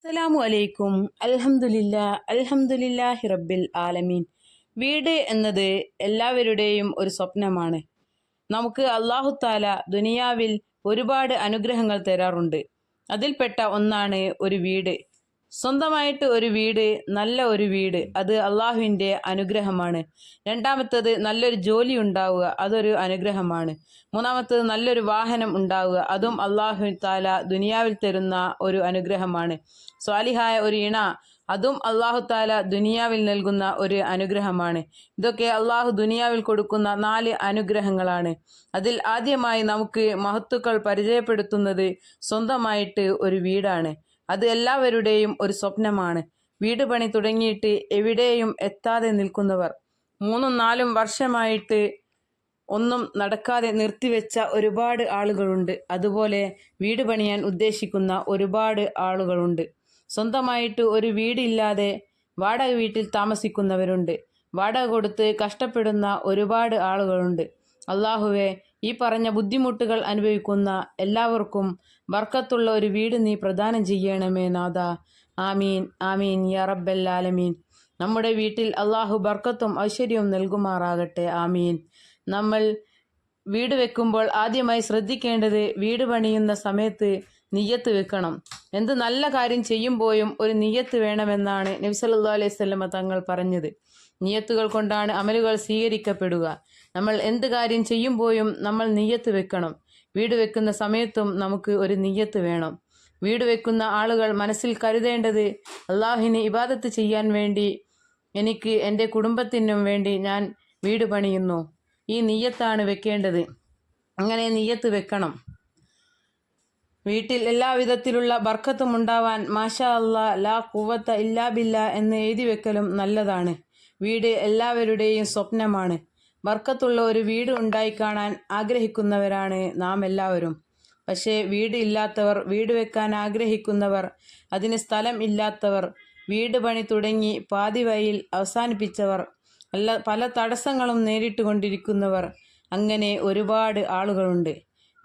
അസ്സലാമു അലൈക്കും. അൽഹംദുലില്ലാഹി റബ്ബിൽ ആലമീൻ. വീട് എന്നത് എല്ലാവരുടെയും ഒരു സ്വപ്നമാണ്. നമുക്ക് അല്ലാഹു താല ദുനിയാവിൽ ഒരുപാട് അനുഗ്രഹങ്ങൾ തരാറുണ്ട്. അതിൽപ്പെട്ട ഒന്നാണ് ഒരു വീട്. സ്വന്തമായിട്ട് ഒരു വീട്, നല്ല ഒരു വീട്, അത് അള്ളാഹുവിൻ്റെ അനുഗ്രഹമാണ്. രണ്ടാമത്തത് നല്ലൊരു ജോലി ഉണ്ടാവുക, അതൊരു അനുഗ്രഹമാണ്. മൂന്നാമത്തത് നല്ലൊരു വാഹനം ഉണ്ടാവുക, അതും അള്ളാഹു താല ദുനിയാവിൽ തരുന്ന ഒരു അനുഗ്രഹമാണ്. സ്വാലിഹായ ഒരു ഇണ, അതും അള്ളാഹു താല ദുനിയാവിൽ നൽകുന്ന ഒരു അനുഗ്രഹമാണ്. ഇതൊക്കെ അള്ളാഹു ദുനിയാവിൽ കൊടുക്കുന്ന 4 അനുഗ്രഹങ്ങളാണ്. അതിൽ ആദ്യമായി നമുക്ക് മഹത്തുക്കൾ പരിചയപ്പെടുത്തുന്നത് സ്വന്തമായിട്ട് ഒരു വീടാണ്. അത് എല്ലാവരുടെയും ഒരു സ്വപ്നമാണ്. വീട് പണി തുടങ്ങിയിട്ട് എവിടെയും എത്താതെ നിൽക്കുന്നവർ, 3-4 വർഷമായിട്ട് ഒന്നും നടക്കാതെ നിർത്തിവെച്ച ഒരുപാട് ആളുകളുണ്ട്. അതുപോലെ വീട് പണിയാൻ ഉദ്ദേശിക്കുന്ന ഒരുപാട് ആളുകളുണ്ട്. സ്വന്തമായിട്ട് ഒരു വീടില്ലാതെ വാടക വീട്ടിൽ താമസിക്കുന്നവരുണ്ട്. വാടക കൊടുത്ത് കഷ്ടപ്പെടുന്ന ഒരുപാട് ആളുകളുണ്ട്. അള്ളാഹുവെ, ഈ പറഞ്ഞ ബുദ്ധിമുട്ടുകൾ അനുഭവിക്കുന്ന എല്ലാവർക്കും ബർക്കത്തുള്ള ഒരു വീട് നീ പ്രദാനം ചെയ്യണമേ നാഥ. ആമീൻ ആമീൻ യാ റബ്ബൽ ആലമീൻ. നമ്മുടെ വീട്ടിൽ അള്ളാഹു ബർക്കത്തും ഐശ്വര്യവും നൽകുമാറാകട്ടെ. ആമീൻ. നമ്മൾ വീട് വെക്കുമ്പോൾ ആദ്യമായി ശ്രദ്ധിക്കേണ്ടത്, വീട് പണിയുന്ന സമയത്ത് നിയ്യത്ത് വെക്കണം. എന്ത് നല്ല കാര്യം ചെയ്യുമ്പോഴും ഒരു നിയ്യത്ത് വേണമെന്നാണ് നബി സല്ലല്ലാഹു അലൈഹി വസല്ലമ തങ്ങൾ പറഞ്ഞത്. നിയ്യത്തുകൾ കൊണ്ടാണ് അമലുകൾ സ്വീകരിക്കപ്പെടുക. നമ്മൾ എന്ത് കാര്യം ചെയ്യുമ്പോഴും നമ്മൾ നിയ്യത്ത് വെക്കണം. വീട് വെക്കുന്ന സമയത്തും നമുക്ക് ഒരു നിയ്യത്ത് വേണം. വീട് വെക്കുന്ന ആളുകൾ മനസ്സിൽ കരുതേണ്ടത്, അള്ളാഹുവിന് ഇബാദത്ത് ചെയ്യാൻ വേണ്ടി, എനിക്ക് എൻ്റെ കുടുംബത്തിനും വേണ്ടി ഞാൻ വീട് പണിയുന്നു, ഈ നിയ്യത്താണ് വെക്കേണ്ടത്. അങ്ങനെ നിയ്യത്ത് വെക്കണം. വീട്ടിൽ എല്ലാവിധത്തിലുള്ള ബർക്കത്തും ഉണ്ടാവാൻ മാഷാ അല്ലാ ലാ ഖുവത ഇല്ലാ ബില്ലാ എന്ന് എഴുതി വെക്കലും നല്ലതാണ്. വീട് എല്ലാവരുടെയും സ്വപ്നമാണ്. ബർക്കത്തുള്ള ഒരു വീട് ഉണ്ടായിക്കാണാൻ ആഗ്രഹിക്കുന്നവരാണ് നാം എല്ലാവരും. പക്ഷേ വീട് ഇല്ലാത്തവർ, വീട് വെക്കാൻ ആഗ്രഹിക്കുന്നവർ, അതിന് സ്ഥലം ഇല്ലാത്തവർ, വീട് പണി തുടങ്ങി പാതി വഴിയിൽ അവസാനിപ്പിച്ചവർ, പല തടസ്സങ്ങളും നേരിട്ട് കൊണ്ടിരിക്കുന്നവർ, അങ്ങനെ ഒരുപാട് ആളുകളുണ്ട്.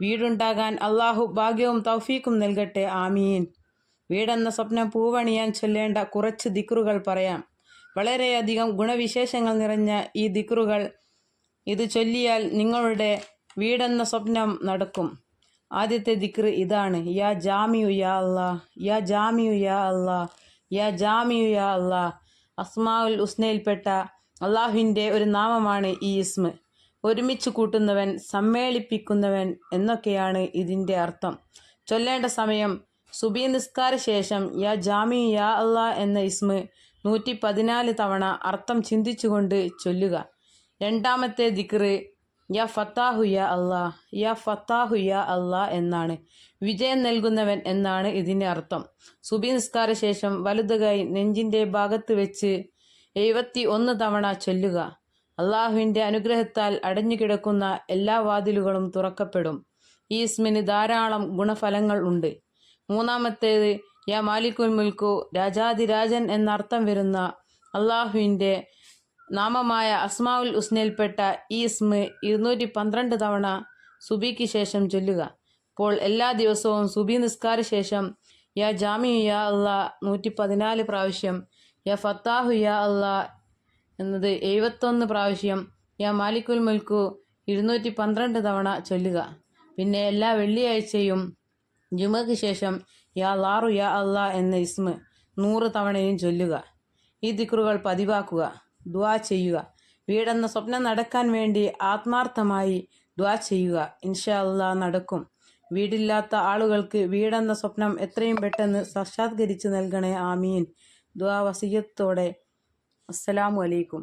വീടുണ്ടാകാൻ അള്ളാഹു ഭാഗ്യവും തൗഫീക്കും നൽകട്ടെ. ആമീൻ. വീടെന്ന സ്വപ്നം പൂവണിയാൻ ചൊല്ലേണ്ട കുറച്ച് ദിക്റുകൾ പറയാം. വളരെയധികം ഗുണവിശേഷങ്ങൾ നിറഞ്ഞ ഈ ദിക്റുകൾ, ഇത് ചൊല്ലിയാൽ നിങ്ങളുടെ വീടെന്ന സ്വപ്നം നടക്കും. ആദ്യത്തെ ദിക്ർ ഇതാണ്: യാ ജാമിയു യാ അല്ലാ, യാ ജാമിയു യാ അല്ലാ, യാ ജാമിയു യാ അല്ലാ. അസ്മാഉൽ ഹുസ്നയിൽപ്പെട്ട അള്ളാഹുവിൻ്റെ ഒരു നാമമാണ് ഈ ഇസ്മ. ഒരുമിച്ച് കൂട്ടുന്നവൻ, സമ്മേളിപ്പിക്കുന്നവൻ എന്നൊക്കെയാണ് ഇതിൻ്റെ അർത്ഥം. ചൊല്ലേണ്ട സമയം, സുബഹി നിസ്കാര ശേഷം യാ ജാമിയു യാ അല്ലാ എന്ന ഇസ്മ 114 തവണ അർത്ഥം ചിന്തിച്ചുകൊണ്ട് ചൊല്ലുക. രണ്ടാമത്തെ ദിക്ർ യാ ഫത്താഹു യാ അല്ലാ, യാ ഫത്താഹു യാ അല്ലാ എന്നാണ്. വിജയം നൽകുന്നവൻ എന്നാണ് ഇതിൻ്റെ അർത്ഥം. സുബഹി നിസ്കാര ശേഷം വലതു കൈ നെഞ്ചിൻ്റെ ഭാഗത്ത് വെച്ച് 71 തവണ ചൊല്ലുക. അള്ളാഹുവിൻ്റെ അനുഗ്രഹത്താൽ അടഞ്ഞുകിടക്കുന്ന എല്ലാ വാതിലുകളും തുറക്കപ്പെടും. ഈ ഇസ്മിന് ധാരാളം ഗുണഫലങ്ങൾ ഉണ്ട്. മൂന്നാമത്തേത് യാ മാലിക്കുൽ മുൽക്കു, രാജാതിരാജൻ എന്നർത്ഥം വരുന്ന അള്ളാഹുവിൻ്റെ നാമമായ അസ്മാഉൽ ഹുസ്നയിൽപ്പെട്ട ഈ ഇസ്മ 212 തവണ സുബിക്ക് ശേഷം ചൊല്ലുക. അപ്പോൾ എല്ലാ ദിവസവും സുബി നിസ്കാര ശേഷം യാ ജാമിയു യാ അല്ലാ 114 പ്രാവശ്യം, യാ ഫത്താഹു യാ അല്ലാ എന്നത് 71 പ്രാവശ്യം, യാ മാലിക്കുൽ മുൽക്കു 212 തവണ ചൊല്ലുക. പിന്നെ എല്ലാ വെള്ളിയാഴ്ചയും ജുമക്ക് ശേഷം യാ ലാറു യാ അല്ലാ എന്ന ഇസ്മ 100 തവണയും ചൊല്ലുക. ഈ ദിക്റുകൾ പതിവാക്കുക, ദുആ ചെയ്യുക. വീടെന്ന സ്വപ്നം നടക്കാൻ വേണ്ടി ആത്മാർത്ഥമായി ദുആ ചെയ്യുക. ഇൻഷാ അല്ലാ നടക്കും. വീടില്ലാത്ത ആളുകൾക്ക് വീടെന്ന സ്വപ്നം എത്രയും പെട്ടെന്ന് സാക്ഷാത്കരിച്ച് നൽകണേ. ആമീൻ. ദുആ വസിയത്തോടെ. അസ്സലാമു അലൈക്കും.